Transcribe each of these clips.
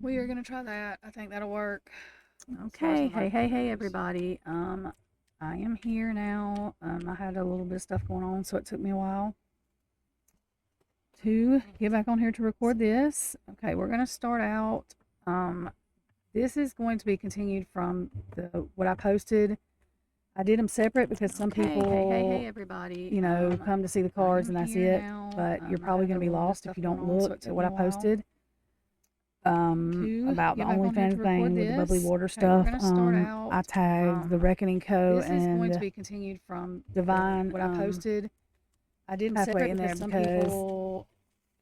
We are going to try that. I think that'll work. Okay, hey, everybody. I am here now. I had a little bit of stuff going on, so it took me a while to get back on here to record this. Okay, we're going to start out. This is going to be continued from what I posted. I did them separate because some people, hey, everybody. come to see the cards and that's it. Now. But you're probably going to be lost if you don't look at what I posted. About the OnlyFans thing with the bubbly water stuff. I tagged the Reckoning Co. This is going to be continued from Divine what I posted. I didn't pathway separate in there because some because people,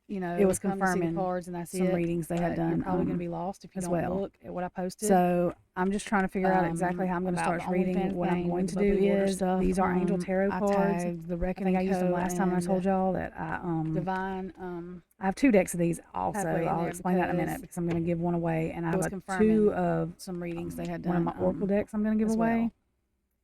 it was confirming cards and that's some readings they had done. You're probably going to be lost if you don't look at what I posted. So I'm just trying to figure out exactly how I'm going to start reading. What I'm going to do is these are Angel Tarot cards. The I Reckoning think I used them last time I told y'all that I Divine. I have 2 decks of these also. I'll explain that in a minute because I'm going to give one away, and I have 2 of some readings they had one done. of my Oracle decks I'm going to give away.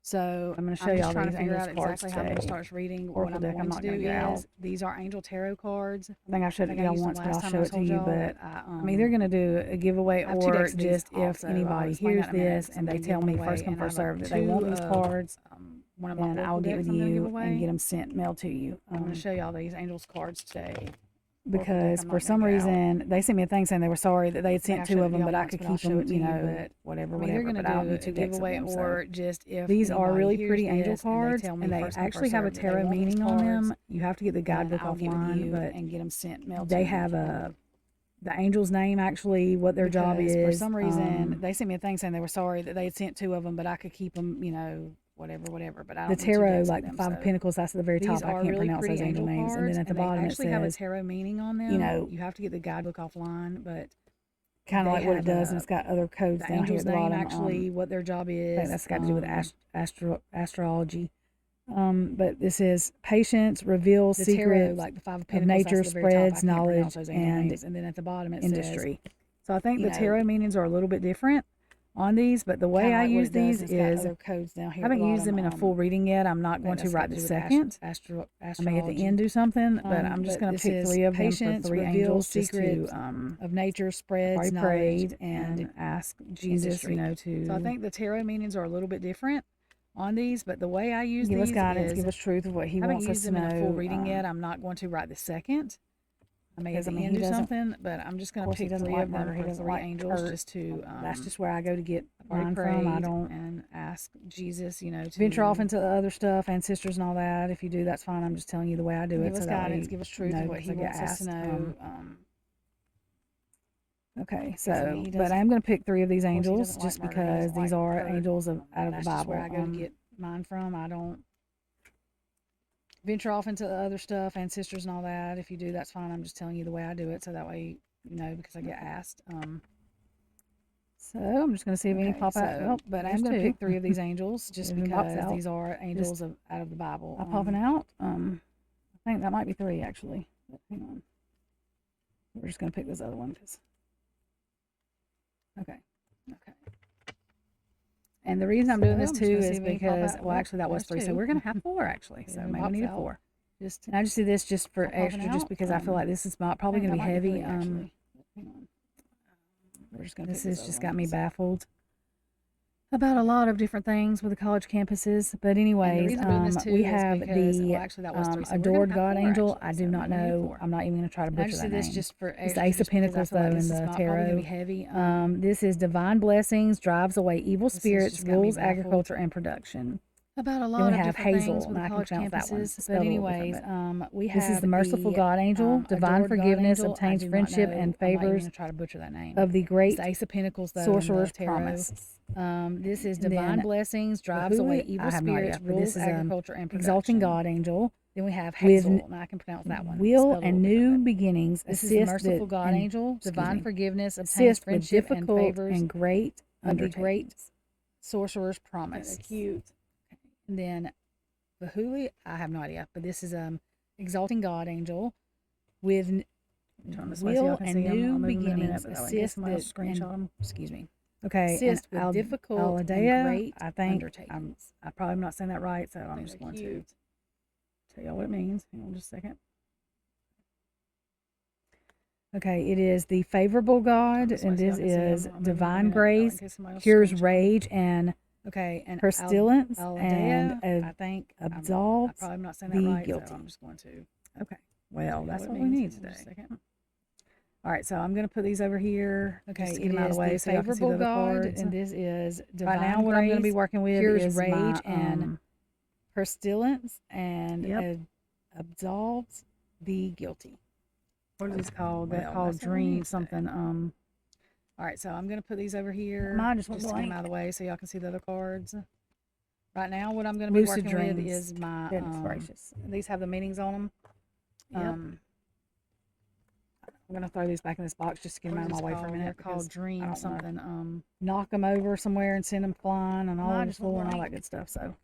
So I'm going to show y'all trying these to figure Angels out cards exactly how I'm going to today. start reading. Oracle What I'm deck going I'm not to going do to get out. is these are Angel Tarot cards. I think I showed it to y'all once, but I'll show it to you. But I'm either either going to do a giveaway or just if anybody hears that in a minute, this and they tell me first come first served that they want these cards, then I'll get with you and get them sent mailed to you. I'm going to show y'all these Angels cards today. Because for some reason they sent me a thing saying they were sorry that they had sent 2 of them, but I could keep them, but whatever. But I don't need 2 decks of them. Or just if these are really pretty angel cards, and they actually have a tarot meaning on them. You have to get the guidebook offline, but and get them sent mailed. They have the angel's name, actually, what their job is. For some reason, they sent me a thing saying they were sorry that they had sent 2 of them, but I could keep them, whatever. But I don't the tarot, like the 5 of Pentacles, that's at the very top. I can't pronounce those angel names. And then at the bottom it says, have a tarot meaning on them. You have to get the guidebook offline, but kind of like what it does, and it's got other codes down here at the bottom. Actually, what their job is. I think that's got to do with astrology. But this is patience reveals secrets, like the 5 of Pentacles, nature spreads knowledge and then at the bottom it industry. says, so I think the tarot meanings are a little bit different on these, but the way I use these is codes down here I haven't used them in a full reading yet. I'm not going to right this second. I may at the end do something, but I'm just going to pick 3 of them for 3 angels just to of nature spreads prayed and ask Jesus, to. So I think the tarot meanings are a little bit different on these, but the way I use give these us guidance, give us truth of what He wants us to know. I haven't used them in a full reading yet. I'm not going to right this second. I may at the end do something, but I'm just going to pick 3 of them for 3 angels just to. That's just where I go to get mine from. I don't and ask Jesus, to venture off into the other stuff, ancestors and all that. If you do, that's fine. I'm just telling you the way I do it. Give us guidance, give us truth of what He wants us to know. Okay, so but I am going to pick 3 of these angels just because these are angels out of the Bible. Where I go to get mine from. I don't venture off into the other stuff, ancestors and all that. If you do, that's fine. I'm just telling you the way I do it, so that way because I get asked. So I'm just going to see if any pop out. Oh, but I'm going to pick 3 of these angels just because these are angels out of the Bible. Popping out. I think that might be 3 actually. But hang on. We're just going to pick this other one because. Okay. And the reason I'm doing this too is because, well, actually that was 3, so we're going to have 4 actually. So maybe we need a 4. And I just do this just for extra, just because I feel like this is probably going to be heavy. We're just going to. This has just got me baffled about a lot of different things with the college campuses. But anyways, we have the adored God angel. I do not know. I'm not even going to try to butcher that name. It's the Ace of Pentacles though in the tarot. This is divine blessings, drives away evil spirits, rules agriculture and production. About a lot of different Hazel, things with and I college can pronounce campuses. that one. But anyways, we have this is the merciful God angel, divine forgiveness, obtains friendship and favors. Try to butcher that name of the great the Ace of Pentacles, though, sorcerer's promise. This is divine blessings, drives away evil spirits, rules agriculture and production. Exalting God angel. Then we have Hazel, and I can pronounce that one. Will and new beginnings. This is the merciful God angel, divine forgiveness, obtains friendship and favors and great of the great sorcerer's promise. Cute. And then Bahuli, I have no idea, but this is exalting God angel with will and new beginnings. Assist excuse me. Okay, assist with difficult and great I think undertakings. I probably am not saying that right, so I'm just going to tell y'all what it means. Hang on just a second. Okay, it is the favorable God, and this is divine grace, cures rage and pestilence, and I think absolves I'm not saying that the right, guilty. so I'm just going to. Okay, well, that's what we need today. All right, so I'm going to put these over here. Okay, just to get them out of the way so y'all can see the other cards. and this is divine right now what I'm going to be working with is rage my, and pestilence and absolves the guilty. What are these called? They're Well, called dream something. All right, so I'm going to put these over here. Mine just went to get blank. them out of the way so y'all can see the other cards. Right now, what I'm going to be working with is my. Goodness gracious. These have the meanings on them. Yep. I'm going to throw these back in this box just to get them out of my way for a minute. They're called dream something. Knock them over somewhere and send them flying and all over the floor and all that good stuff. So,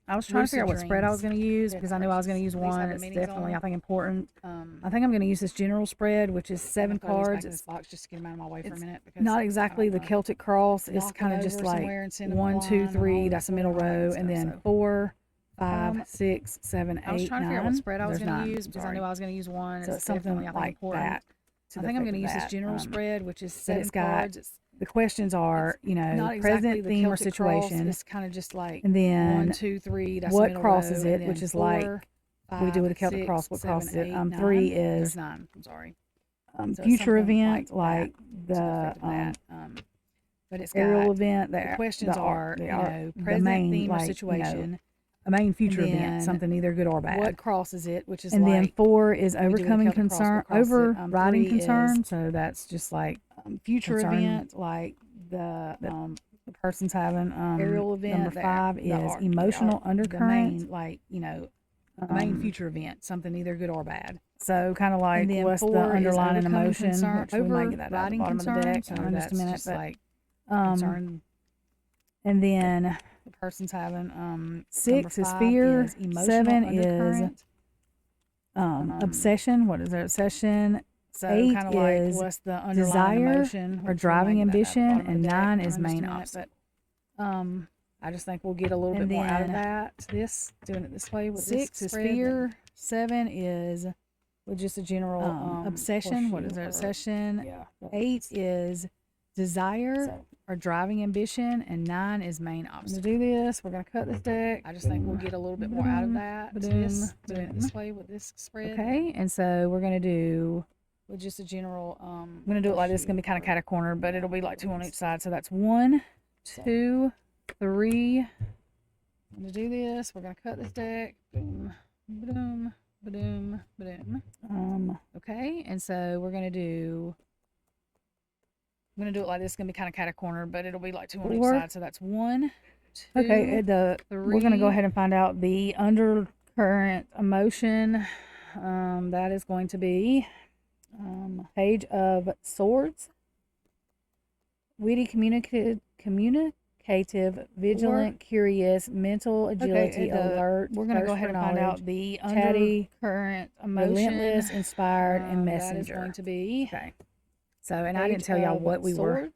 I was trying to figure out what spread I was going to use because I knew I was going to use one. It's definitely, I think, important. I think I'm going to use this general spread, which is 7 cards. It's box just to get them out of my way for a minute. Because not exactly the Celtic cross. It's kind of just like 1, 2, 3. That's the middle row, and then 4, 5, 6, 7, 8, 9. I was trying to figure out what spread I was going to use because I knew I was going to use one. So it's something like that. I think I'm going to use this general spread, which is 7 cards. The questions are, present, theme, or situation. It's kind of just like and then 1, 2, 3. That's what crosses it, which is 4, like 5, we do with a Celtic cross. What crosses it? 3 is 9. I'm sorry. So future event, like the but it's aerial event. The questions are present, the main, theme, or situation. A main future event, something either good or bad. What crosses it, which is and then 4 is overcoming concern, overriding concern. So that's just like future concern, event, like the person's having. Aerial event. Number 5 is emotional undercurrent, the main future event, something either good or bad. So kind of like what's the underlying emotion? Concern, we might get that at the bottom of the deck in just a minute. But like concern. And then the person's having 6 is fear, 7 is obsession. What is their obsession? So 8 kind of is like what's the desire emotion, or driving ambition, and 9 is main obstacle. I just think we'll get a little bit more out of that. Doing it this way with 6 is fear, 7 is just a general obsession. What is their obsession? 8 is desire or driving ambition, and 9 is main obstacle. To do this, we're going to cut this deck. I just think we'll get a little bit more out of that. Doing it this way with this spread. Okay, and so we're going to do with just a general. I'm going to do it like this. It's going to be kind of cat-a-corner, but it'll be like 2 on each side. So that's 1, 2, 3. To do this, we're going to cut this deck. Boom, boom, boom, boom. Okay, and so we're going to do. I'm going to do it like this. It's going to be kind of cat-a-corner, but it'll be like 2 on each side. So that's 1, 2, okay, 3. We're going to go ahead and find out the undercurrent emotion. That is going to be Page of Swords. Witty, communicative, vigilant, curious, mental agility, alert. We're going to go ahead and find out the chatty, undercurrent emotion. Relentless, inspired, and messenger. That is going to be. Okay. So, and I didn't tell y'all what we were.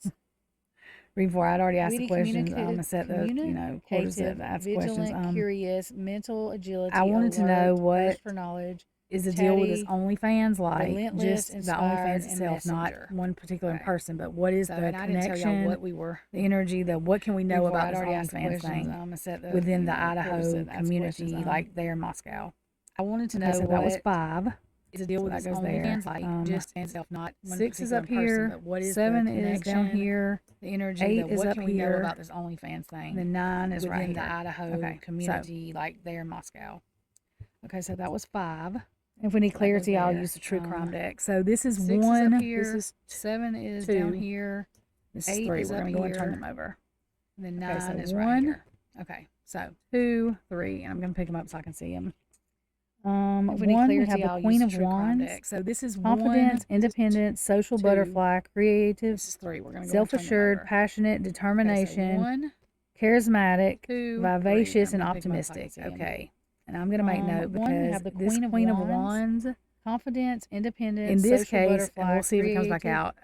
Before I'd already asked the questions. I'm gonna set the quarters to ask questions. Curious, mental agility. I wanted to know what for knowledge is the deal with this OnlyFans, like just the OnlyFans itself, messenger. not one particular person, but what is the and connection, I didn't tell y'all what we were, the energy, what can we know about this OnlyFans thing within the Idaho community, like there in Moscow. I wanted to know what that was 5. Is a deal with that goes there. Like just itself, not 6 is up here. Person, what is 7 is down here. The energy. 8 is what up can here. We know about this OnlyFans thing. The 9 is right in the here. Idaho community, like there in Moscow. Okay, so that was 5. If we need clarity, I'll use the true crime deck. So this is 6 1. Is up here. This is 7 is 2. Down here. This is 3. We're going to go and turn them over. And then 9 so is 1, right here. Okay, so 2, 3, and I'm going to pick them up so I can see them. We 1, we have the Queen of Wands. So this is confidence, independence, social 2. Butterfly, creative, this is 3. We're going to go self-assured, passionate, determination, okay, so 1, charismatic, 2, vivacious, 3. and optimistic. Okay, and I'm going to make note because the this Queen of Wands, confidence, independence, in this case, butterfly, and we'll see if it comes back out.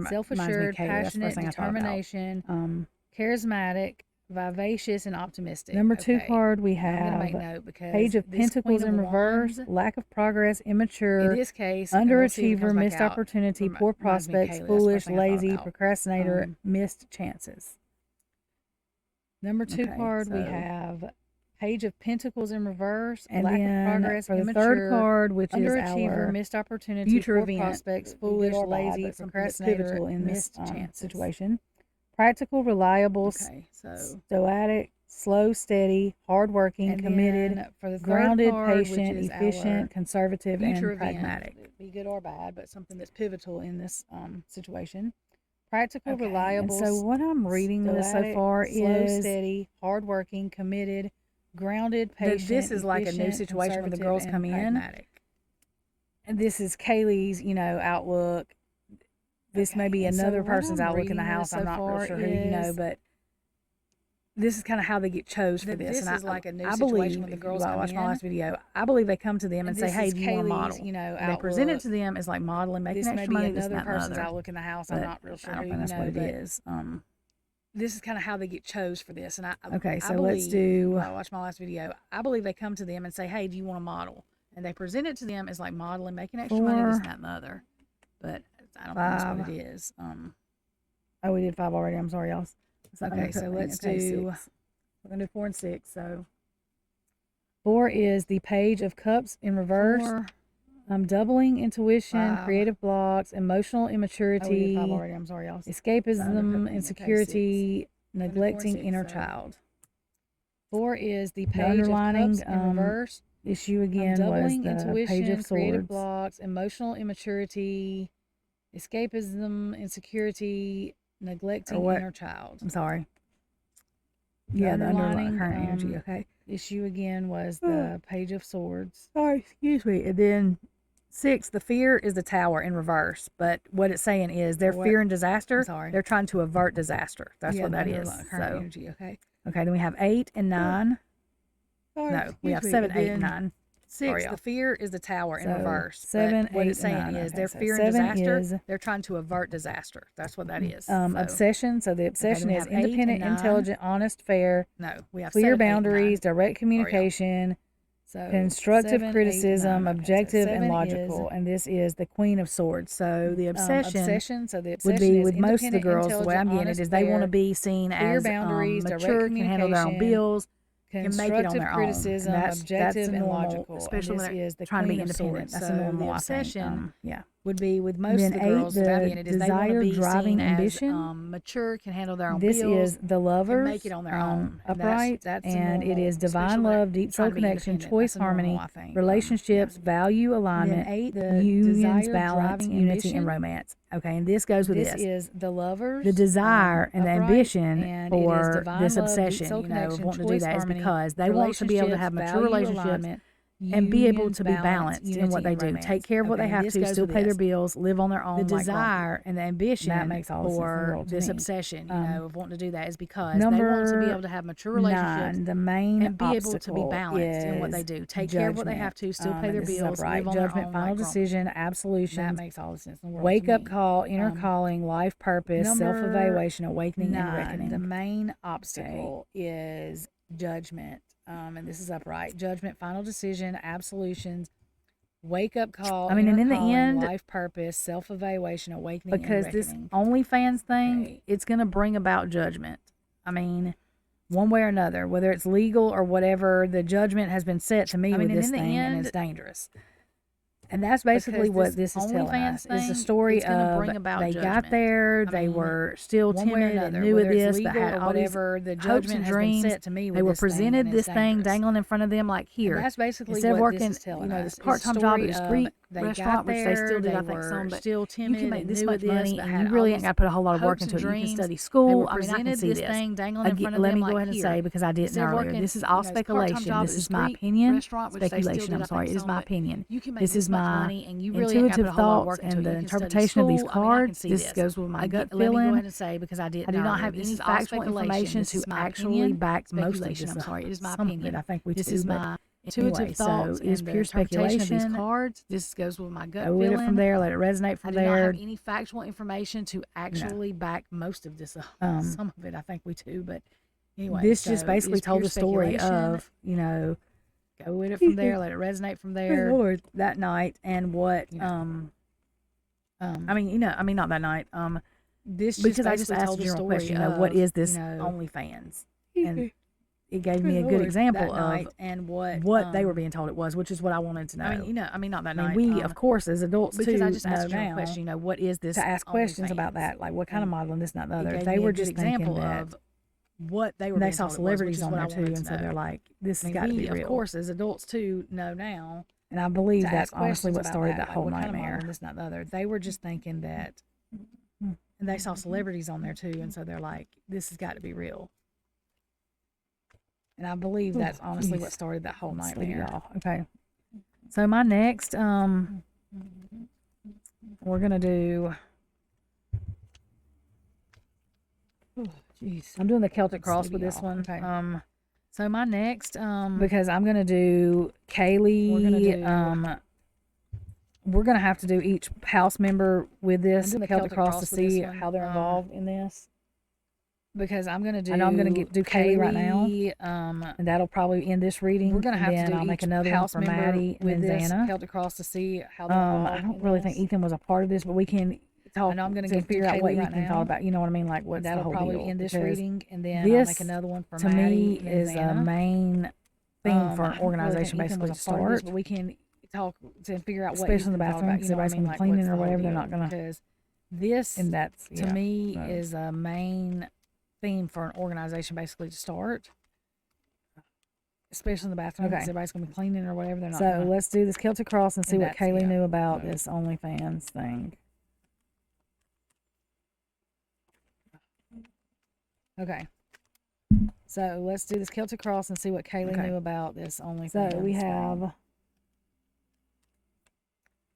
Self-assured, passionate, determination, charismatic, vivacious and optimistic. Number 2 card, we I'm have gonna make note because Page of Pentacles in reverse, lack of progress, immature, in this case, underachiever, missed opportunity, poor prospects, foolish, lazy, procrastinator, missed chances. Number 2 card, we have Page of Pentacles in reverse, and lack of progress, for the third card, which is our missed opportunity, future poor event, prospects, foolish, lazy, procrastinator, in missed this chances. situation. Practical, reliable, stoic, slow, steady, hardworking, committed, for the grounded, card, patient, efficient, conservative, and pragmatic. Event, be good or bad, but something that's pivotal in this situation. Practical, reliable. And so what I'm reading this so far is steady, hardworking, committed, grounded, patient. This is like a new situation when the girls come in. And this is Kaylee's, outlook. This may be another person's outlook in the house. I'm not real sure who, but this is kind of how they get chose for this. This and is like a new situation when the girls come in. Watch my last video. I believe they come to them and say, "Hey, do you want to model?" And they present it to them as like modeling, making extra money. This may be another person's outlook in the house. I'm not real sure. I don't think that's what it is. This is kind of how they get chose for this. And let's do. Watch my last video. I believe they come to them and say, "Hey, do you want to model?" And they present it to them as like modeling, making extra money. This, that, and the other. But I don't think that's what it is. Oh, we did 5 already. I'm sorry, y'all. So let's do. 6. We're gonna do 4 and 6. So 4 is the Page of Cups in reverse. 4. Doubling intuition, creative blocks, emotional immaturity. We did 5 already. I'm sorry, y'all. Escapism, insecurity, neglecting inner child. 4 is the Page of Cups in reverse. Issue again was the intuition, Page of Swords. Creative blocks, emotional immaturity, escapism, insecurity, neglecting inner child. I'm sorry. The underlying current energy. Okay. Issue again was the Page of Swords. Sorry, excuse me. And then 6, the fear is the Tower in reverse. But what it's saying is their fear and disaster. They're trying to avert disaster. That's what that is. Current energy. Okay. Then we have 8 and 9. We have 7, 8, and 9. 6, the fear is the Tower in reverse. 7, 8, what it's saying 9. is their fear and disaster. They're trying to avert disaster. That's what that is. Obsession. So the obsession is independent, intelligent, honest, fair. We have clear boundaries, direct communication, constructive 7, criticism, 8, objective, and logical. And this is the Queen of Swords. So the obsession, would be with most of the girls. The way I'm getting it is they want to be seen as mature, can handle their own bills. Can make it on their criticism, own. Objective, and normal, logical. Especially when they're trying to be independent. That's a normal obsession. Yeah, would be with most of the girls. The desire, driving, ambition. Mature, can handle their own bills. This is the Lovers. Can make it on their own. Upright, and it is divine love, deep soul connection, choice, harmony, relationships, value, alignment, unions, balance, unity, and romance. Okay, and this goes with this. This is the Lovers. The desire and the ambition for this obsession, of wanting to do that is because they want to be able to have mature relationships and be able to be balanced in what they do. Take care of what they have to, still pay their bills, live on their own. The desire and the ambition that makes all for this obsession, of wanting to do that is because they want to be able to have mature relationships 9, the main and be able to be balanced in what they do. Take care of what they have to, still pay their bills, live on their own. Final decision, absolution. That makes all the sense in the world. Wake up call, inner calling, life purpose, self-evaluation, awakening, and reckoning. The main obstacle is judgment. And this is upright. Judgment, final decision, absolutions, wake up call. And in the end, life purpose, self-evaluation, awakening, because and this OnlyFans thing, it's going to bring about judgment. One way or another, whether it's legal or whatever, the judgment has been set to me with this thing, and it's dangerous. And that's basically what this is telling us. It's a story of they got there, they were still timid and new at this, but had all these hopes and dreams. They were presented this thing dangling in front of them like, here. That's basically instead of working, this part-time job at a Greek restaurant, which they still do, I think, some, but still timid, you can make this much money, and you really ain't got to put a whole lot of work into it. You can study school. I can see this. Let me go ahead and say, because I didn't earlier, this is all speculation. This is my opinion. Speculation, I'm sorry. It is my opinion. This is my intuitive thoughts and the interpretation of these cards. This goes with my gut feeling. I do not have any factual information to actually back most of this. I'm sorry, it is my opinion. I think we this is my intuitive thoughts. So it is pure speculation of these cards. This goes with my gut feeling. Go with it from there. Let it resonate from there. I do not have any factual information to actually back most of this. Some of it, I think we do, but Anyway, this so just basically told the story of, go with it from there, let it resonate from there. Lord, that night and what, not that night. This because just I just asked a general question, what is this OnlyFans? And it gave me a good example of and what they were being told it was, which is what I wanted to know. Not that night. We, of course, as adults, because too, I just asked a now question, what is this? To ask questions about that, like what kind of modeling, this, not the other. They were just thinking that what they were. They saw celebrities on there too, and so they're like, "This has got to be real." Of course, as adults too, know now. And I believe that's honestly what started that whole nightmare. This, not the other. They were just thinking that, and they saw celebrities on there too, and so they're like, "This has got to be real." And I believe that's honestly what started that whole nightmare. Okay. So my next, we're gonna do. Jeez. I'm doing the Celtic cross with this one. Okay. So my next, because I'm gonna do Kaylee. We're gonna have to do each house member with this Celtic cross to see how they're involved in this. Because I'm gonna do. I know I'm gonna do Kaylee right now, and that'll probably end this reading. We're gonna have to do. I'll make another one for Maddie with and this Xana. Celtic cross to see how they're involved. I don't really think Ethan was a part of this, but we can talk. I know I'm gonna figure out what Ethan thought about. You know what I mean? Like what's that'll the whole probably deal, end this reading, and then this, I'll make another one for to Maddie me is a main thing for an organization basically to start. But we can talk to figure out what, especially in the bathroom, because everybody's gonna be cleaning or whatever. They're not gonna. Because this, and that's to me is a main theme for an organization basically to start, especially in the bathroom, because everybody's gonna be cleaning or whatever. They're not. So let's do this Celtic cross and see what Kaylee knew about this OnlyFans thing. Okay. So let's do this Celtic cross and see what Kaylee knew about this OnlyFans. So we have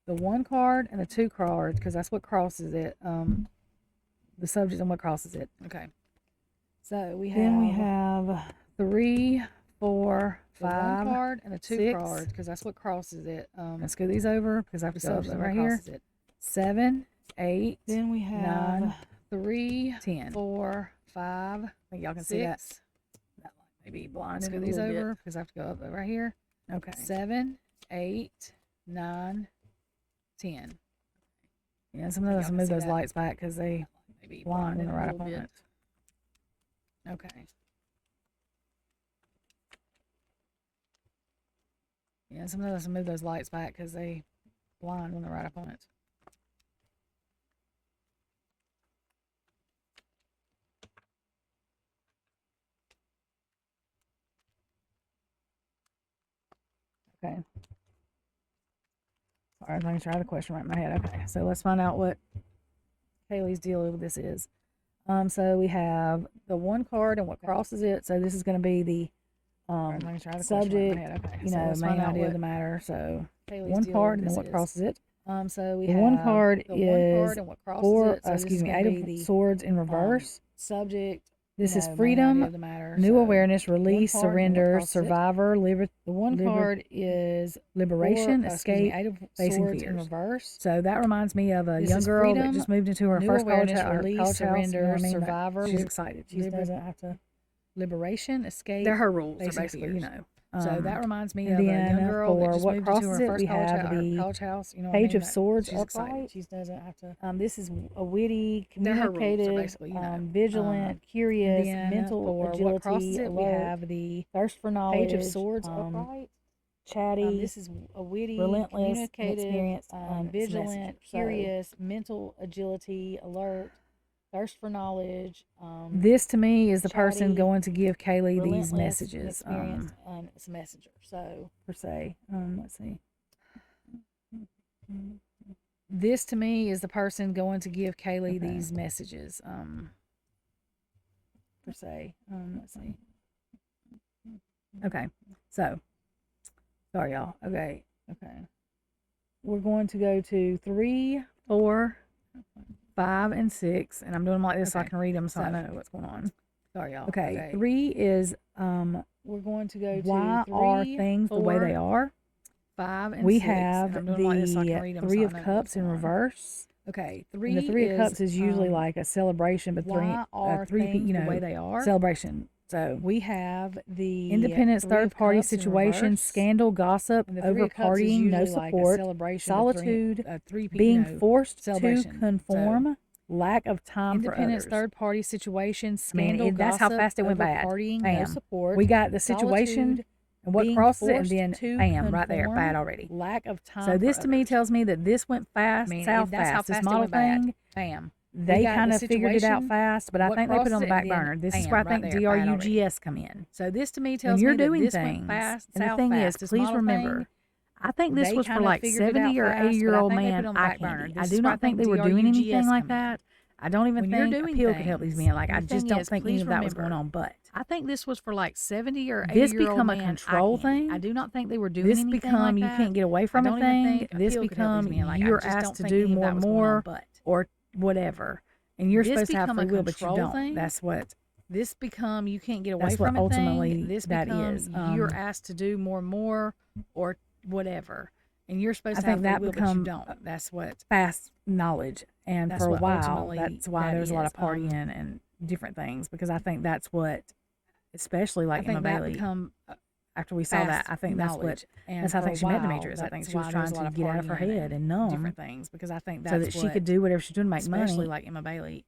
the 1 card and the 2 cards, because that's what crosses it. The subject and what crosses it. Okay. So we have 3, 4, 5 card and the 2 cards, because that's what crosses it. Let's go these over because I have to go over right here. 7, 8. Then we have 9, 3, 10, 4, 5. I think y'all can see that. That might be blind. Let's go these over because I have to go up right here. Okay. 7, 8, 9, 10. Yeah, some of us move those lights back because they maybe blind when they're right up on it. Okay. Yeah, some of us move those lights back because they blind when they're right up on it. Okay. Sorry, I'm going to try the question right in my head. Okay, so let's find out what Kaylee's deal with this is. So we have the 1 card and what crosses it. So this is going to be the subject, main idea of the matter. So Kaylee's 1 card and then what crosses it. So we have 1 card is 8 of Swords in reverse. Subject. This is freedom, new awareness, release, surrender, survivor, the 1 card is liberation, escape, facing fears. In reverse. So that reminds me of a young girl that just moved into her first college house. Surrender, survivor. She's excited. She doesn't have to. Liberation, escape. They're her rules, basically, so that reminds me of a young girl that just moved into her first college house. Page of Swords. She's excited. She doesn't have to. This is a witty, communicative, vigilant, curious, mental agility, alert. We have the thirst for knowledge. Page of Swords, upright, chatty. This is a witty, relentless, experienced, vigilant, curious, mental agility, alert. Thirst for knowledge. This to me is the person going to give Kaylee these messages. It's a messenger. So per se, let's see. This to me is the person going to give Kaylee these messages. Per se, let's see. Okay, so sorry y'all. Okay. We're going to go to 3, 4, 5, and 6, and I'm doing them like this so I can read them so I know what's going on. Sorry, y'all. Okay. 3 is we're going to go to why 3, are things 4, the way they are. 5 and 6. We have the like 3 of Cups in reverse. Okay. 3. The 3 of Cups is usually like a celebration, but 3 are 3 the way they are. Celebration. So we have the independence, third-party situation, scandal, gossip, over partying, no support, solitude, being forced to conform, lack of time for others. Independence, third-party situation, scandal, that's how fast it went bad. Partying, Bam. no support. We got the situation and what crosses it, and then bam, right there, bad already. Lack of time. So this to me tells me that this went fast, south fast. This model thing, bam. They kind of figured it out fast, but I think they put it on the back burner. This is where I think DRUGS come in. So this to me tells me that doing this things, went fast, and the thing is, please remember, I think this was for like 70 or 80-year-old man eye candy. I do not think they were doing anything like that. I don't even think appeal could help these men. Like, I just don't think any of that was going on. But I think this was for like 70 or 80-year-old man. This become a control thing. I do not think they were doing anything like that. This become you can't get away from a thing. This become you're asked to do more and more or whatever. And you're supposed to have free will, but you don't. That's what this become. You can't get away from it. Ultimately, this that is. You're asked to do more and more, or whatever. And you're supposed to have free will, but you don't. That's what fast knowledge. And for a while, that's why there's a lot of partying and different things. Because I think that's what, especially like Emma Bailey. After we saw that, I think that's what. That's how I think she met Demetrius. I think she was trying to get out of her head and numb different things, because I think that's so that she could do whatever she's doing to make money. Especially like Emma Bailey,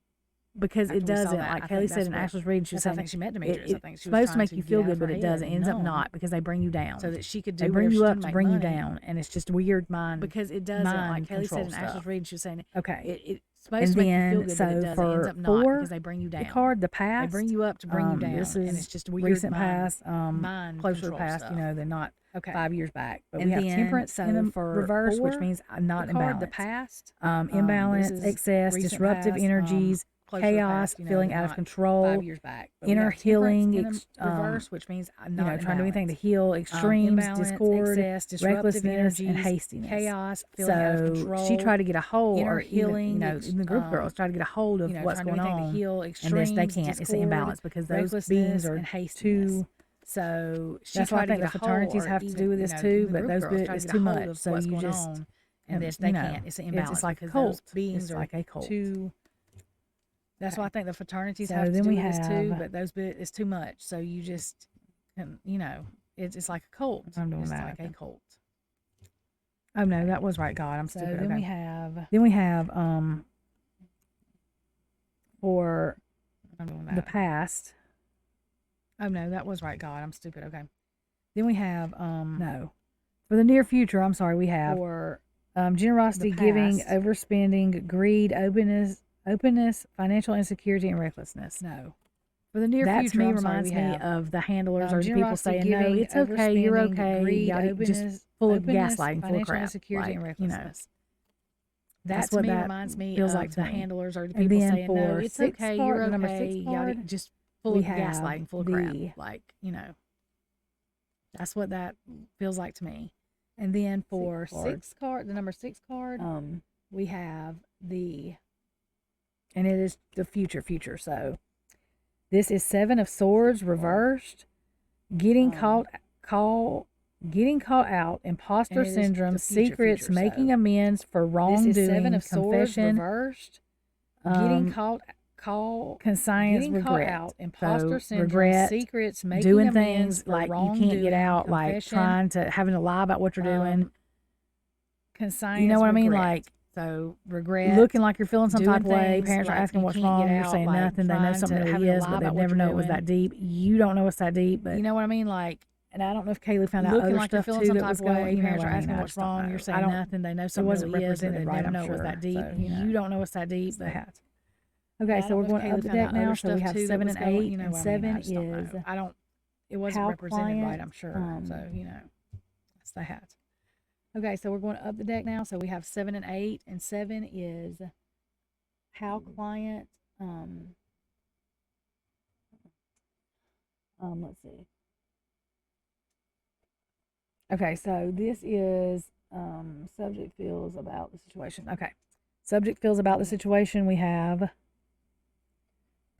because it doesn't. Like Kaylee said in Ashley's reading, she was saying, I think she met Demetrius. I think it's supposed to make you feel good, but it doesn't. It ends up not, because they bring you down. So that she could do. They bring you up to bring you down, and it's just weird mind. Because it doesn't. Like Kaylee said in Ashley's reading, she was saying, okay, it's supposed to make you feel good, but it doesn't. It ends up not, because they bring you down. The card, the past, they bring you up to bring you down. This is and it's just weird recent mind, past, closer past. You know, they're not. Okay. 5 years back, but and we have temperance in the reverse, which means not imbalance. The past, imbalance, excess, disruptive energies, chaos, feeling out of control. 5 years back, inner healing, reverse, which means not trying to do anything to heal, extremes, discord, excess, recklessness, and hastiness. Chaos, feeling out of control. She tried to get a hold, inner or healing. Even the group girls tried to get a hold of what's going on, to heal, and this they can't. It's an imbalance, because those beings are too. So that's why I think the fraternities have to do with this too, but those it's too much. So you just and this they can't. It's an imbalance. It's like a cult. Beings are like a cult. That's why I think the fraternities have to do with this too, but those it's too much. So you just it's like a cult. I'm doing it's that. like a cult. Oh no, that was right, God. I'm so stupid. Then okay. we have for the past. Oh no, that was right, God. I'm stupid. Okay. Then we have no. For the near future, I'm sorry, we have for generosity, giving, overspending, greed, openness, financial insecurity, and recklessness. No. For the near future, me reminds me of the handlers or the people saying, no, it's okay, you're okay. Greed, just full of gaslighting, full of crap. Insecurity, and recklessness. That's what that reminds me feels of like the handlers or the people saying, no, it's okay, you're okay. Just full of gaslighting, full of crap. Like, that's what that feels like to me. And then for the number 6 card, we have and it is the future. So this is 7 of Swords reversed, getting caught out, imposter syndrome, secrets, making amends for wrongdoing, this is 7 of confession, Swords reversed, getting caught conscience, regret, out, imposter syndrome, regret, secrets, making doing amends things like you can't get out, like having to lie about what you're doing. You know what I mean? Like, so regret, looking like you're feeling some type of way. Parents are like asking what's wrong. You're saying nothing. They know something really is, but they never know it was that deep. You don't know it's that deep, but you know what I mean? Like, and I don't know if Kaylee found out other stuff too that was going. Parents are asking what's wrong. You're saying nothing. They know something really is, and they never know it was that deep. You don't know it's that deep. But okay, so we're going up the deck now. So we have 7 and 8, and 7 is it wasn't represented right, I'm sure. So that's the hat. Okay, so we're going up the deck now. So we have 7 and 8, and 7 is how client. Let's see. Okay, so this is subject feels about the situation. Okay, subject feels about the situation. We have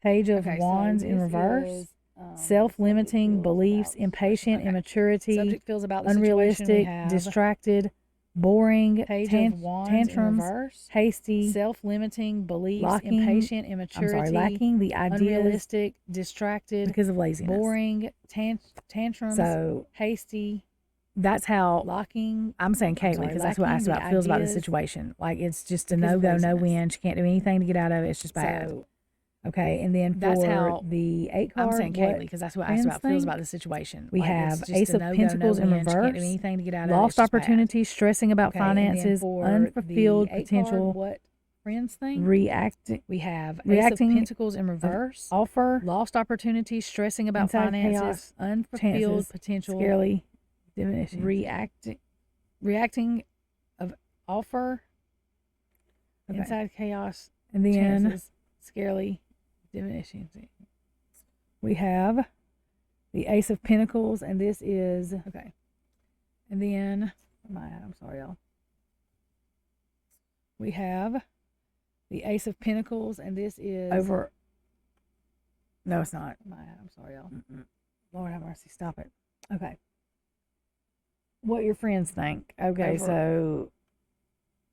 Page of Wands in reverse. Self-limiting beliefs, impatient, immaturity, subject feels about the unrealistic, distracted, boring, Page of Wands in tantrums, reverse, hasty, self-limiting beliefs, lacking, impatient, immaturity, lacking the ideas, unrealistic, distracted, because of laziness, boring, tantrums, so hasty. That's how lacking. I'm saying Kaylee, because that's what I asked about. Feels about the situation. Like it's just a no go, no win. She can't do anything to get out of it. It's just bad. So, okay, and then that's for how the 8 card, I'm saying Kaylee, because that's what I asked about. Feels about the situation. We have Ace of Pentacles in reverse. Can't do anything to get out of it. Lost opportunities, stressing about finances, unfulfilled potential. What friends think? Reacting. We have reacting. Ace of Pentacles in reverse. Offer. Lost opportunities, stressing about finances, unfulfilled potential. Scarily diminishing. Reacting of offer. Okay. Inside chaos. And then chances, scarily diminishing. We have the Ace of Pentacles, and this is okay. And then I'm sorry, y'all. We have the Ace of Pentacles, and this is over. No, it's not. I'm sorry, y'all. Lord have mercy. Stop it. Okay. What your friends think. Okay, so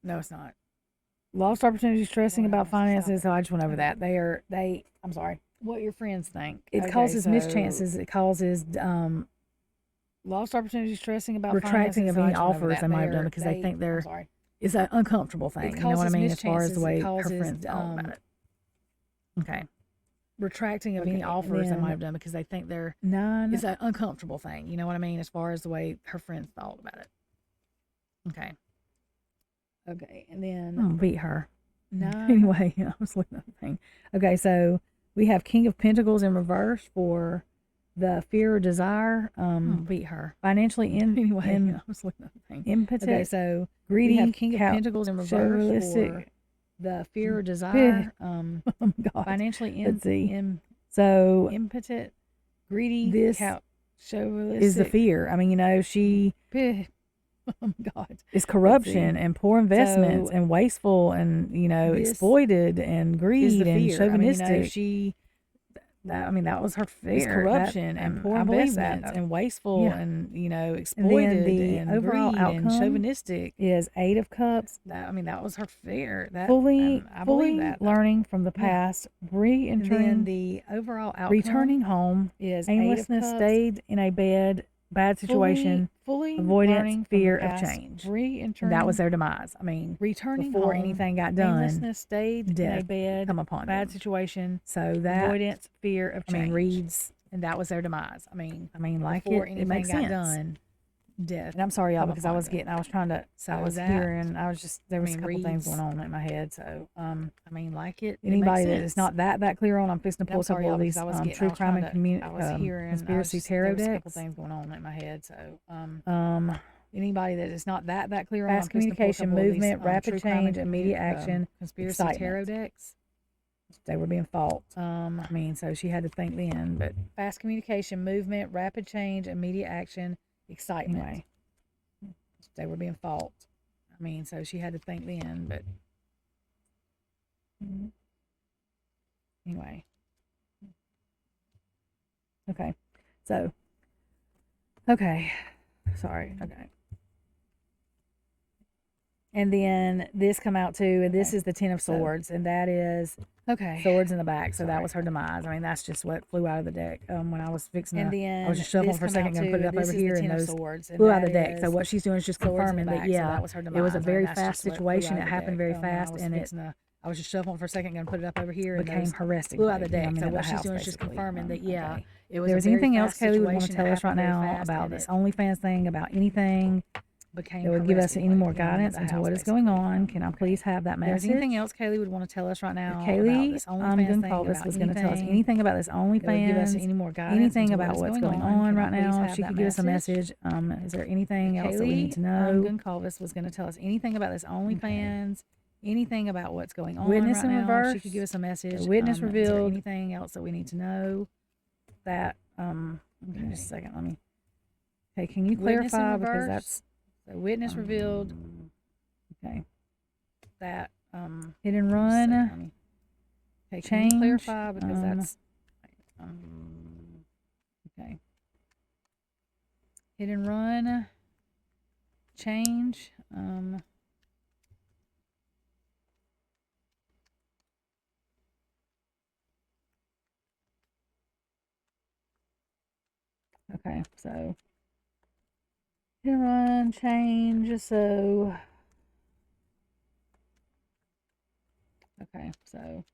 no, it's not. Lost opportunities, stressing about finances. So I just went over that. I'm sorry. What your friends think. It causes mischances. It causes lost opportunities, stressing about retracting finances. of any offers they might have done because they think they're. It's an uncomfortable thing. You know what I mean? As far as the way her friends talk about it. Okay. Retracting of any offers they might have done because they think they're it's an uncomfortable thing. You know what I mean? As far as the way her friends thought about it. Okay. Okay, and then I'll beat her. Anyway, I was looking at the thing. Okay, so we have King of Pentacles in reverse for the fear or desire. Beat her. Financially anyway, I was looking at the thing. Impotent. Okay, so greedy. We have King of Pentacles in reverse for the fear or desire. Oh God. Financially impotent, greedy. This is the fear. I mean, you know, she. Oh God. It's corruption and poor investments and wasteful and, you know, exploited and greed and chauvinistic. I mean, that was her fear. It's corruption and poor investments and wasteful and, you know, exploited and the overall greed outcome and chauvinistic. Is 8 of Cups. That was her fear. Fully believe learning from the past, re-entering. And then the overall outcome. Returning home is aimlessness, stayed in a bad situation. Fully avoidance, fear of change. Re-entering. That was their demise. I mean, returning before home, anything got done, aimlessness, stayed in a bad come upon bad situation. So that avoidance, fear of change. Reads, and that was their demise. I mean, like before it anything makes got sense. done. Death. And I'm sorry, y'all, because I was trying to. So I was hearing. I was just there was a couple things going on in my head. So anybody that is not that clear on, I'm fixing to pull a couple of these true crime and conspiracy tarot decks. A couple things going on in my head. So anybody that is not that clear on, fast communication, movement, rapid change, immediate action, conspiracy tarot decks. They were being fought. So she had to think then. But fast communication, movement, rapid change, immediate action. Excitement. Anyway, they were being fought. So she had to think then, but anyway. Okay. So, okay. Sorry. Okay. And then this come out too, and this is the 10 of Swords, and that is swords in the back. So that was her demise. That's just what flew out of the deck when I was fixing. And then I was just shuffling for a second, going to put it up over here, and those flew out of the deck. So what she's doing is just confirming that that was her demise. It was a very fast situation. It happened very fast, and I was just shuffling for a second, going to put it up over here, and became her resting. Flew out of the deck. So what she's doing is just confirming that it was. There was anything else Kaylee would want to tell us right now about this OnlyFans thing, about anything? That would give us any more guidance into what is going on. Can I please have that message? Is there anything else Kaylee would want to tell us right now? Kaylee Gunkalvis was going to tell us anything about this OnlyFans. Give us any more guidance? Anything about what's going on right now? If she could give us a message. Is there anything else that we need to know? Gunkalvis was going to tell us anything about this OnlyFans. Anything about what's going on Witness right in now. reverse. She could give us a message. Witness revealed. Anything else that we need to know? That just a second. Let me. Okay, can you clarify because that's. So witness revealed. Okay. That hit and run. Okay, can you clarify because that's okay. Hit and run. change. Okay, so hit and run, change, so okay, so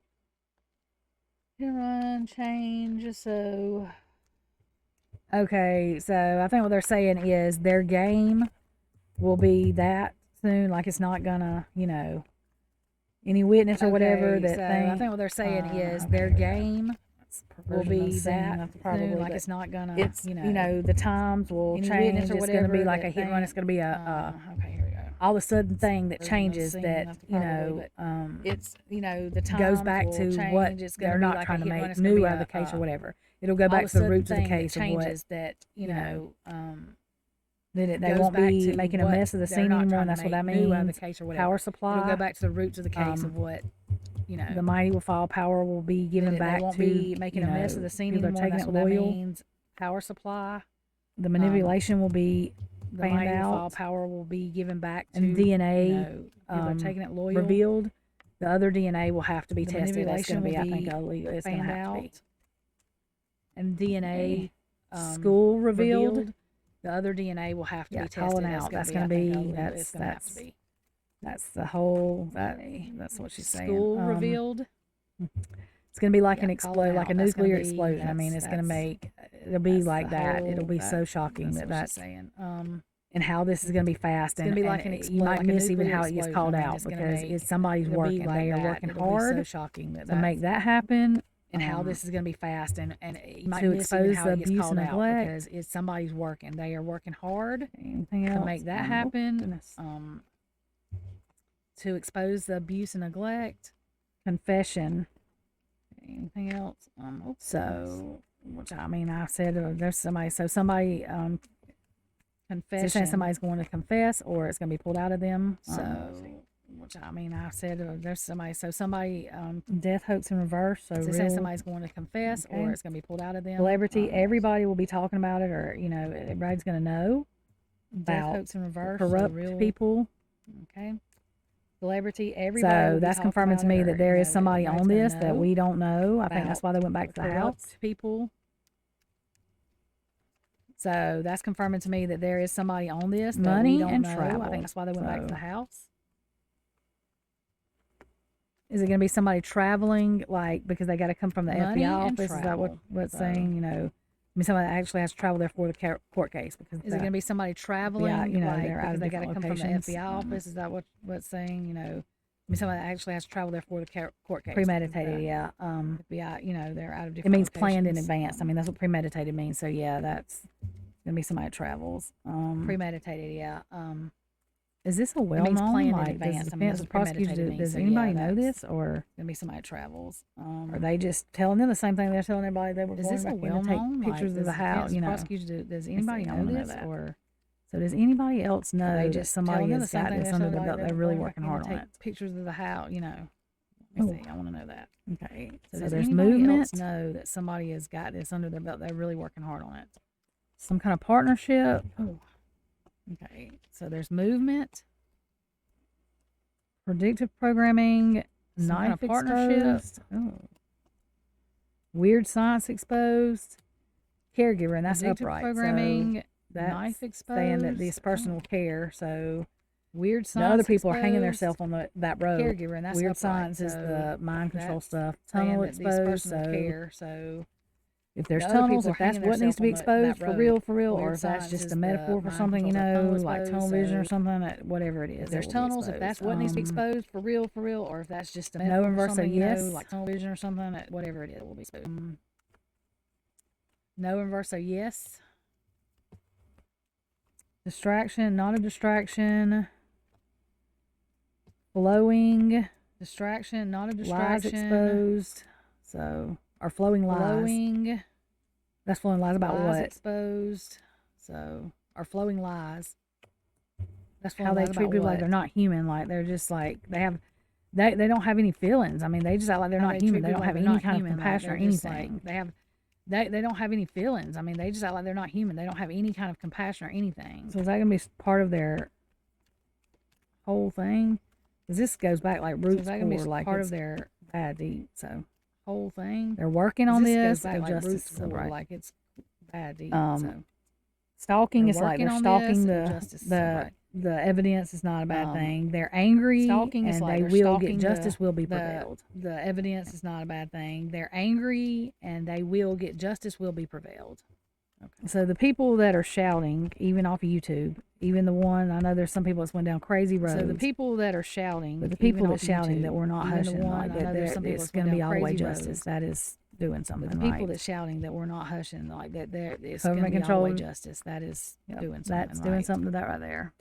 hit and run, change, so okay, so I think what they're saying is their game will be that soon, like it's not gonna, you know, any witness or whatever that I think what they're saying is their game will be that probably soon, like it's not gonna, it's, you know, the times will change. It's going to be like a hit and run. It's going to be okay, here we go. All of a sudden thing that changes that, you know, it's, you know, the times goes back to change. what It's they're not like trying to make it's new out of the case or whatever. It'll go back to the roots of the case of what that, you know, that they won't be making a mess of the scene anymore. And that's what that means. Out of the case or whatever. Power supply. It'll go back to the roots of the case of what, you know, the mighty will fall. Power will be given back they won't to be making a mess of the scene anymore. Taking That's it what loyal. that means. Power supply. The manipulation will be fanned out. Power will be given back to, and DNA, you know, people are taking it loyal. Revealed. The other DNA will have to be tested. That's going to be, I think, illegal. It's going to have to be. And DNA, school revealed. The other DNA will have to be tested. Calling out. That's going to be. That's the whole. That's what she's saying. School revealed. It's going to be like an like a nuclear explosion. I mean, it's going to make. It'll be like that. It'll be so shocking that's saying. And how this is going to be fast. And, be like you might miss even how it gets called out because it's somebody's working. They are working hard so shocking to make that happen. And how this is going to be fast and you might to miss expose how the it gets abuse called and out neglect because it's somebody's working. They are working hard Anything to else? make that happen. To expose the abuse and neglect. Confession. Anything else? So, which I mean, I said there's somebody. So somebody confession. saying somebody's going to confess, or it's going to be pulled out of them. So, which I mean, I said there's somebody. So somebody death hopes in reverse. So saying somebody's going to confess, or it's going to be pulled out of them. Celebrity. Everybody will be talking about it, or you know, everybody's going to know death about hopes in reverse. Corrupt people. Okay. Celebrity, everybody. So that's confirming to me that there is somebody on this that we don't know. I think that's why they went back to the house. People. So that's confirming to me that there is somebody on this that money we don't and know. travel. I think that's why they went back to the house. Is it going to be somebody traveling, like because they got to come from the money FBI and office? Travel. Is that what's saying? You know, I mean, somebody that actually has to travel there for the court case. Because is it going to be somebody traveling? Yeah, you know, like, they're out of they got to come from the locations. FBI office. Is that what's saying? You know, I mean, somebody that actually has to travel there for the court case. Premeditated, yeah. FBI, you know, they're out of different. It means locations. planned in advance. I mean, that's what premeditated means. So yeah, that's going to be somebody that travels. Premeditated, yeah. Is this a well-known planned in like advance? Does the prosecutor does anybody know this, or gonna be somebody that travels? Are they just telling them the same thing they're telling everybody they were going back in to take pictures of the house? You know, prosecutor, does anybody know this, or so does anybody else know they just somebody has got this under their belt? They're really working hard on it. Pictures of the house, you know. Let me see. I want to know that. Okay, so does there's movement. Else know that somebody has got this under their belt? They're really working hard on it. Some kind of partnership. Oh, okay. So there's movement. Predictive programming, knife partnership, weird science exposed, caregiver, and that's upright. Programming, so that's knife exposed, saying that this person will care. So weird science. The other people exposed, are hanging themselves on that road. Caregiver, and that's weird upright, science is the mind control stuff. Tunnel exposed. So care. So if there's tunnels, if that's what needs to be exposed for real, or if that's just a metaphor for something, you know, like tunnel vision or something, whatever it is. If there's tunnels, if that's what needs to be exposed for real, or if that's just a no inverse, yes, like tunnel vision or something, whatever it is, it will be exposed. No inverse, yes. Distraction, not a distraction. Flowing. Distraction, not a distraction. Lies exposed. So, or flowing lies. Flowing. That's flowing lies about lies what? Exposed. So, or flowing lies. That's how they treat people like they're not human. Like they're just like they don't have any feelings. I mean, they just act like they're not human. They don't have any kind of compassion or anything. They don't have any feelings. I mean, they just act like they're not human. They don't have any kind of compassion or anything. So is that going to be part of their whole thing. Because this goes back like roots core, like part of their bad deed. So whole thing. They're working on this. Goes back like justice, roots core, like it's bad deed. Stalking is like they're stalking the evidence is not a bad thing. They're angry. Stalking is like they will get justice will be prevailed. The evidence is not a bad thing. They're angry and they will get justice will be prevailed. Okay. So the people that are shouting, even off of YouTube, even the one, I know there's some people that's went down crazy roads. So the people that are shouting, but the people that shouting that we're not hushing, like that, it's going to be all way justice. That is doing something right. The people that shouting that we're not hushing, like that, it's going to be all way justice. That is doing something. That's doing something to that right there.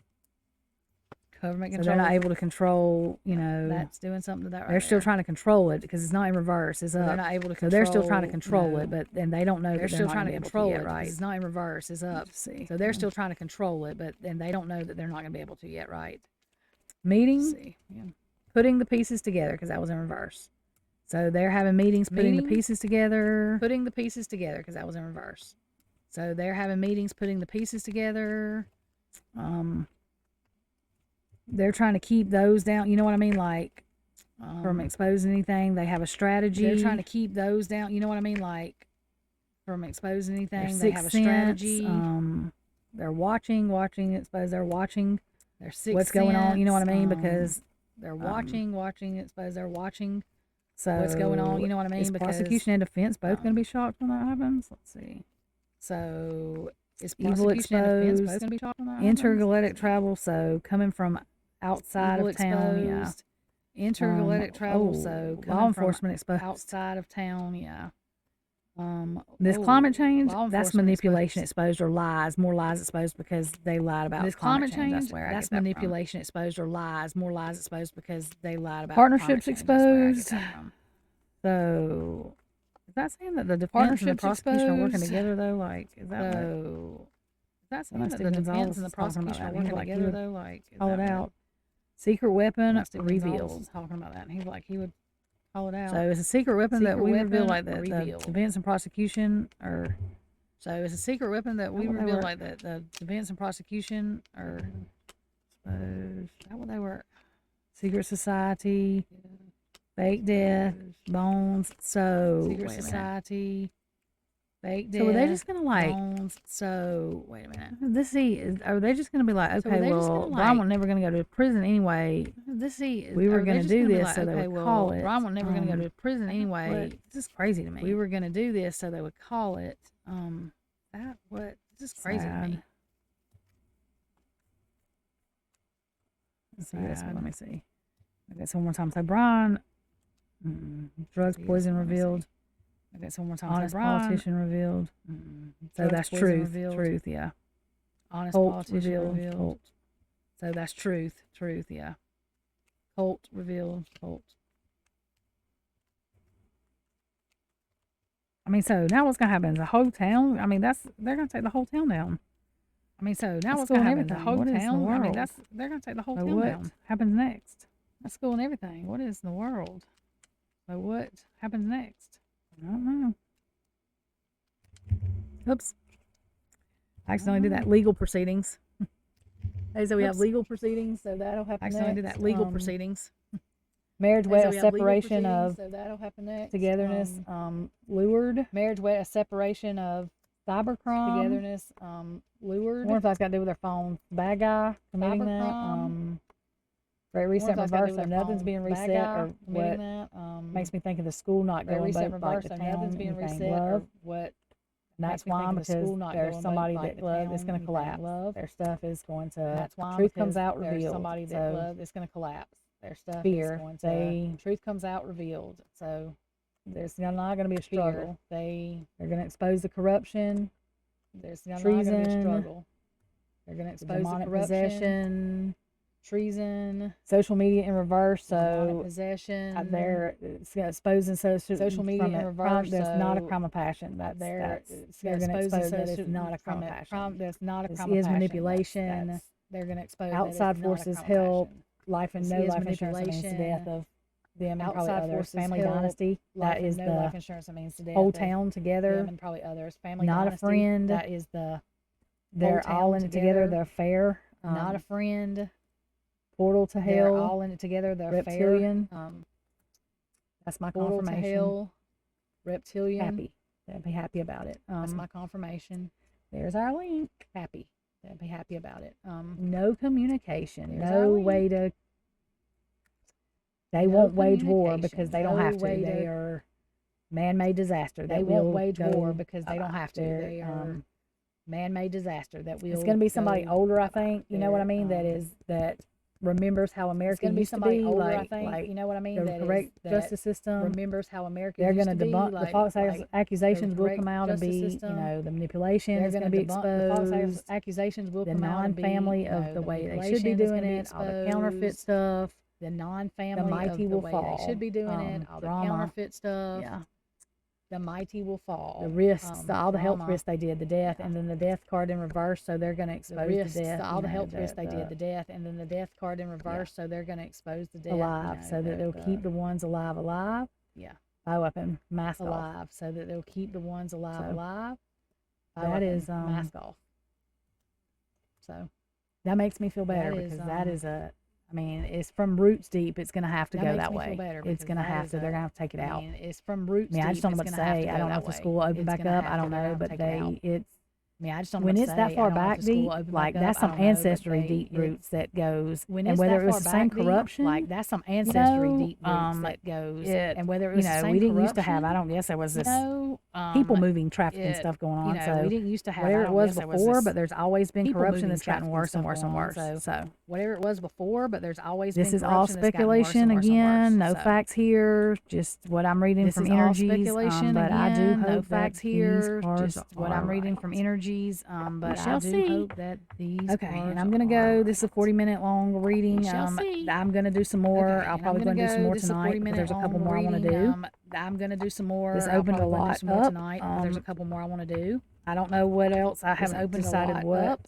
Government control. So they're not able to control, That's doing something to that right They're still trying to control it because it's not in reverse. It's up. They're not able to control. So they're still trying to control it, but then they don't know they're still trying to control it. Right. It's not in reverse. It's up. See. So they're still trying to control it, but then they don't know that they're not going to be able to yet. Right. Meeting. Putting the pieces together because that was in reverse. So they're having meetings, putting the pieces together. Putting the pieces together because that was in reverse. So they're having meetings, putting the pieces together. They're trying to keep those down. You know what I mean? Like from exposing anything. They have a strategy. They're trying to keep those down. You know what I mean? Like from exposing anything. They have a strategy. They're watching, expose. They're watching. They're what's going on. You know what I mean? Because they're watching, expose. They're watching. So what's going on? You know what I mean? Is prosecution and defense both going to be shocked when that happens? Let's see. So is evil exposed. Both going to be shocked when that intergalactic travel. So coming from outside of town. Yeah. Intergalactic travel. So law enforcement exposed outside of town. Yeah. This climate change, that's manipulation exposed or lies, more lies exposed because they lied about this climate change. That's manipulation exposed or lies, more lies exposed because they lied about partnerships exposed. So, is that saying that the defense and the prosecution are working together though? Like, is that that's saying that the defense and the prosecution are working together though? Like, call it out. Secret weapon revealed. Talking about that, and he's like, he would. Call it out. So it's a secret weapon that we reveal like that. The defense and prosecution are. So it's a secret weapon that we reveal like that. The defense and prosecution are. Is that what they were? Secret society, fake death, bones. So secret society, fake death. So are they just gonna like? Bones. So wait a minute. Are they just gonna be like, okay, well, Brian was never gonna go to prison anyway. We were gonna do this, so they would call it. Brian was never gonna go to prison anyway. This is crazy to me. We were gonna do this, so they would call it. This is crazy to me. Let me see. Okay, so one more time. So Brian, drugs, poison revealed. Okay, so one more time. Honest politician revealed. So that's truth. Truth, yeah. Honest politician revealed. So that's truth. Truth, yeah. Cult revealed. Cult. I mean, so now what's gonna happen? The whole town. I mean, they're gonna take the whole town down. I mean, so now what's gonna happen? The whole town. I mean, they're gonna take the whole town down. What happens next? That's school and everything. What is in the world? So what happens next? I don't know. Oops. I accidentally did that. Legal proceedings. Hey, so we have legal proceedings, so that'll happen next. I accidentally did that. Legal proceedings. Marriage, wed, separation of so that'll happen next. Togetherness, lured. Marriage, wed, a separation of cybercrime. Togetherness, lured. I wonder if that's got to do with their phone. Bad guy committing that. Great reset reverse, so nothing's being reset, or what makes me think of the school not going, but like the town, nothing's being reset, or what. And that's why, because there's somebody that love is going to collapse. Their stuff is going to. That's why. Truth comes out revealed. There's somebody that love is going to collapse. Their stuff fear. Is going to. Truth comes out revealed. So there's not going to be a struggle. They're going to expose the corruption. There's not going to be a struggle. They're going to expose the corruption. Possession. Treason, social media in reverse. So possession. They're exposing social media in reverse. There's not a crime of passion. They're going to expose that it's not a crime of passion. There's not a crime of passion. Is manipulation. They're going to expose outside forces help. Life and no life insurance means the death of them and probably others. Family dynasty. That is the life insurance means the death whole town together. Them and probably others. Family not dynasty. A friend. That is the. They're all in it together. They're fair. Not a friend. Portal to They're hell. all in it together. The Reptilian. Fair, that's my Portal confirmation. To hell, reptilian. Happy. They'll be happy about it. That's my confirmation. There's our link. Happy. They'll be happy about it. No communication. No way to. They won't wage war because they don't have to. They are man-made disaster. They won't wage war because they don't have to. They are man-made disaster that will. It's going to be somebody older, I think. You know what I mean? That remembers how America used to be. Older, I think. You know what I mean? The correct justice system remembers how America. They're going to debunk the false accusations. Will come out and be, the manipulation is going to be exposed. The false accusations will come out and be, the non-family of the way they should be doing it. All the counterfeit stuff. The non-family the mighty of the will way fall. They should be doing it. All drama. The counterfeit stuff. Yeah. The mighty will fall. The risks, all the health risks they did, the death, and then the death card in reverse. So they're going to expose the death. All the health risks they did, the death, and then the death card in reverse. So they're going to expose the death alive, so that they'll keep the ones alive. Yeah. Bioweapon, mask alive, off. so that they'll keep the ones alive. That is mask off. So that makes me feel better because that is a. I mean, it's from roots deep. It's going to have to go that way. It's going to have to. They're going to have to take it out. It's from roots deep. I just don't know what to say. I don't know if the school will open back up. I don't know, but it's. I just don't know when what it's to that say. far back deep, like that's some ancestry deep roots that goes. And whether it was the same corruption, like that's some ancestry deep roots that goes. And whether it was the same we didn't used to have. I don't guess there was this people moving, trafficking stuff going on. So we didn't used to have whatever it was before, but there's always been corruption that's gotten worse and worse and worse. So whatever it was before, but there's always this is all speculation again. No facts here, just what I'm reading from energies. But I do hope no facts here, just what I'm reading from energies. But I do hope that these. Okay, and I'm gonna go. This is a 40-minute long reading. I'm gonna do some more. I'll probably gonna do some more tonight. But there's a couple more I want to do. I'm gonna do some more. This opened a lot up tonight. There's a couple more I want to do. I don't know what else. I haven't decided what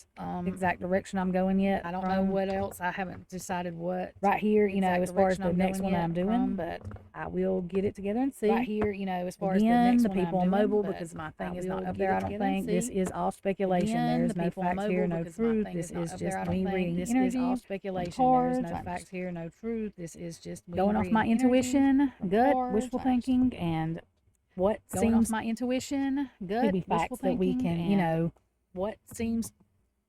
exact direction I'm going yet. I don't know what else. I haven't decided what. Right here, as far as the next one that I'm doing, but I will get it together and see. Right here, as far as the next the one people I'm on mobile, doing, because my thing is not up there. I don't think this is all speculation. There is no facts here, no truth. This is just me reading energy. This is all speculation. There is no facts here, no truth. This is just me going off my intuition, gut, wishful thinking, and what seems my intuition, gut, could be facts that we can, what seems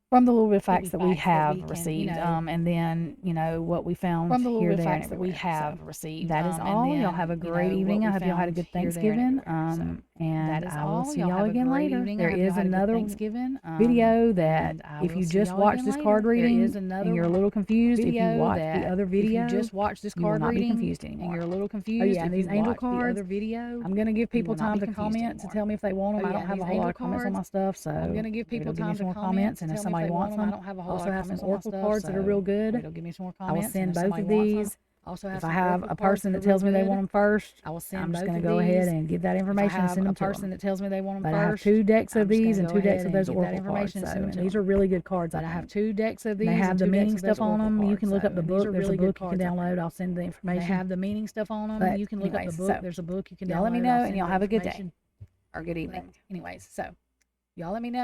from the little bit of facts that we have received, and then what we found from the little bit of facts that we have received. That is all. Y'all have a great evening. I hope y'all had a good Thanksgiving. And I will see y'all again later. There is another video that if you just watch this card reading and you're a little confused, if you watch the other video, if you just watch this card reading confused anymore. And you're a little confused. Oh yeah, and these angel cards. The other video. I'm gonna give people time to comment to tell me if they want them. I don't have a whole lot of comments on my stuff, so I'm gonna give people time to comment. And if somebody wants them, I also have some oracle cards that are real good. It'll give me some more I will comments. send both of these. Also if I have a person that tells me they want them first, I'm just going to go ahead and give that information and send them to them. Person that tells me they want them but first, I have 2 decks of these and 2 decks of those oracle cards. And these are really good cards. I have 2 decks of these. They have the meaning stuff on them. You can look up the book. There's a book you can download. I'll send the information. They have the meaning stuff on them. You can look up the book. There's a book you can download. Y'all let me know, and y'all have a good day or good evening. Anyways, so y'all let me know.